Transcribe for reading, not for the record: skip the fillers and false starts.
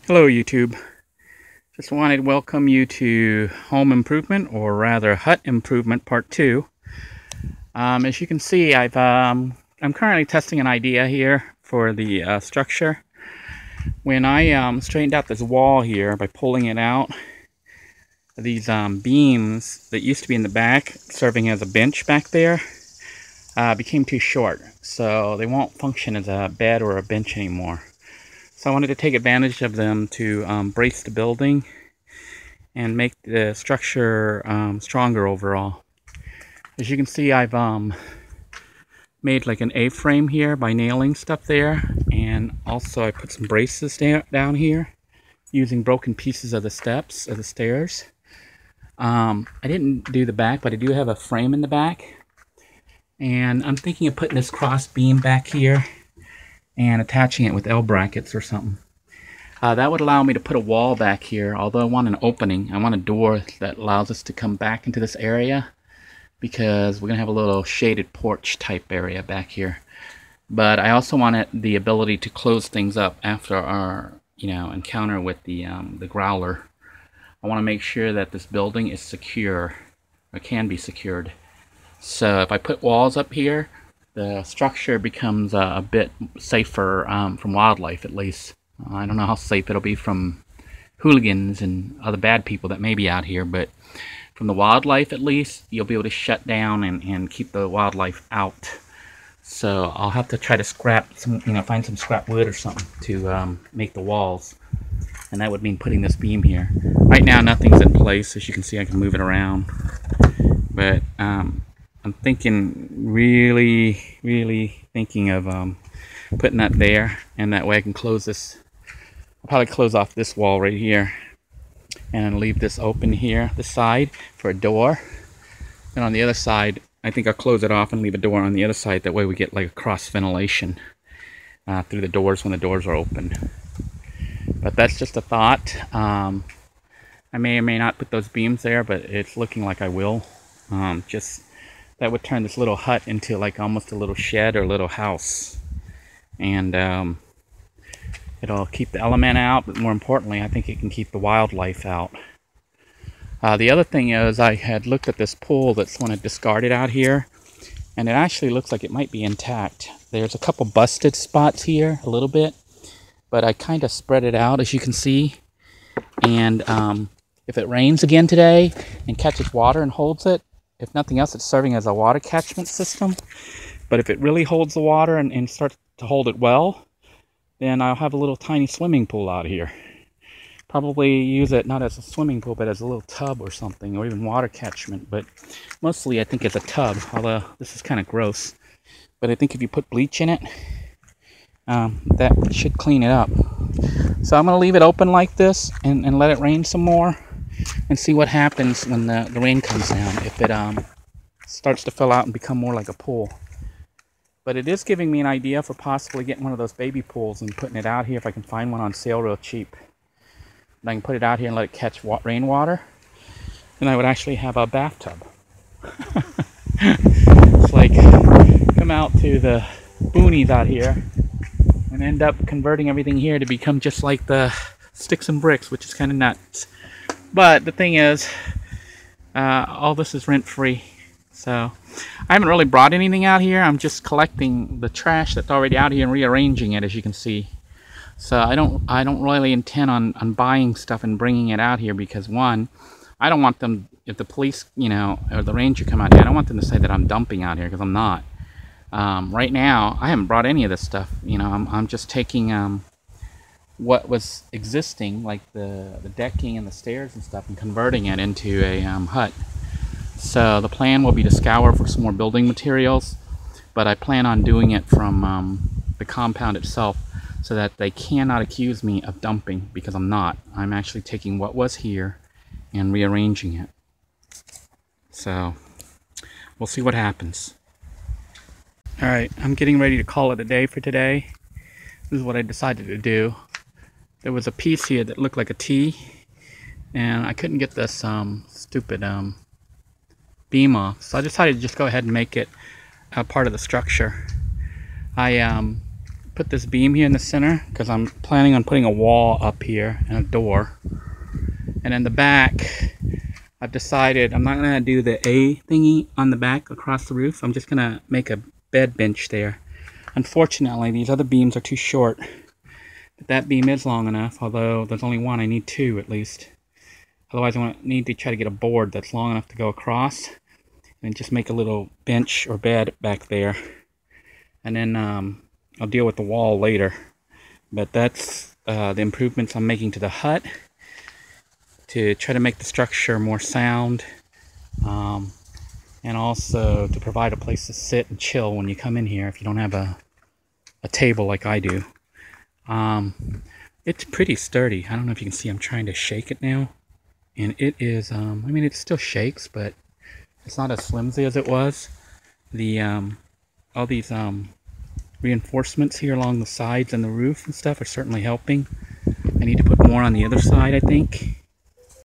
Hello YouTube. Just wanted to welcome you to Home Improvement, or rather Hut Improvement Part 2. As you can see, I'm currently testing an idea here for the structure. When I straightened out this wall here by pulling it out, these beams that used to be in the back, serving as a bench back there, became too short. So they won't function as a bed or a bench anymore. So I wanted to take advantage of them to brace the building and make the structure stronger overall. As you can see, I've made like an A-frame here by nailing stuff there, and also I put some braces down here using broken pieces of the steps of the stairs. I didn't do the back, but I do have a frame in the back, and I'm thinking of putting this cross beam back here and attaching it with L brackets or something. That would allow me to put a wall back here, although I want an opening. I want a door that allows us to come back into this area, because we're going to have a little shaded porch type area back here. But I also wanted the ability to close things up after our encounter with the growler. I want to make sure that this building is secure, or can be secured. So if I put walls up here, the structure becomes a bit safer from wildlife, at least. I don't know how safe it'll be from hooligans and other bad people that may be out here, but from the wildlife, at least, you'll be able to shut down and keep the wildlife out. So I'll have to try to scrap some, find some scrap wood or something to make the walls, and that would mean putting this beam here. Right now, nothing's in place. As you can see, I can move it around, but I'm thinking, really thinking of putting that there, and that way I can close this. I'll probably close off this wall right here and leave this open here, this side, for a door. And on the other side, I think I'll close it off and leave a door on the other side. That way we get like a cross ventilation through the doors when the doors are open. But that's just a thought. I may or may not put those beams there, but it's looking like I will. That would turn this little hut into like almost a little shed or a little house. And it'll keep the element out, but more importantly, I think it can keep the wildlife out. The other thing is, I had looked at this pool that's one of discarded out here, and it actually looks like it might be intact. There's a couple busted spots here, a little bit, but I kind of spread it out, as you can see. And if it rains again today and catches water and holds it, if nothing else, it's serving as a water catchment system. But if it really holds the water and starts to hold it well, then I'll have a little tiny swimming pool out here. Probably use it not as a swimming pool, but as a little tub or something, or even water catchment. But mostly I think it's a tub, although this is kind of gross. But I think if you put bleach in it, that should clean it up. So I'm going to leave it open like this and let it rain some more, and see what happens when the rain comes down, if it starts to fill out and become more like a pool. But it is giving me an idea for possibly getting one of those baby pools and putting it out here if I can find one on sale real cheap. And I can put it out here and let it catch rainwater, and I would actually have a bathtub. It's like come out to the boonies out here and end up converting everything here to become just like the sticks and bricks, which is kind of nuts. But the thing is, all this is rent-free, so I haven't really brought anything out here. I'm just collecting the trash that's already out here and rearranging it, as you can see. So I don't really intend on buying stuff and bringing it out here, because one, I don't want them, if the police, or the ranger come out here, I don't want them to say that I'm dumping out here, because I'm not. Right now, I haven't brought any of this stuff. I'm just taking what was existing, like the decking and the stairs and stuff, and converting it into a hut. So the plan will be to scour for some more building materials, but I plan on doing it from the compound itself, so that they cannot accuse me of dumping, because I'm not. I'm actually taking what was here and rearranging it. So we'll see what happens. Alright, I'm getting ready to call it a day for today. This is what I decided to do. There was a piece here that looked like a T, and I couldn't get this stupid beam off, so I decided to just go ahead and make it a part of the structure. I put this beam here in the center because I'm planning on putting a wall up here and a door. And in the back, I've decided I'm not going to do the A thingy on the back across the roof. I'm just going to make a bed bench there. Unfortunately, these other beams are too short. But that beam is long enough, although there's only one. I need two at least. Otherwise, I need to try to get a board that's long enough to go across and just make a little bench or bed back there. And then I'll deal with the wall later. But that's the improvements I'm making to the hut to try to make the structure more sound, and also to provide a place to sit and chill when you come in here if you don't have a table like I do. It's pretty sturdy. I don't know if you can see, I'm trying to shake it now, and it is, I mean, it still shakes, but it's not as flimsy as it was. The all these reinforcements here along the sides and the roof and stuff are certainly helping. I need to put more on the other side, I think.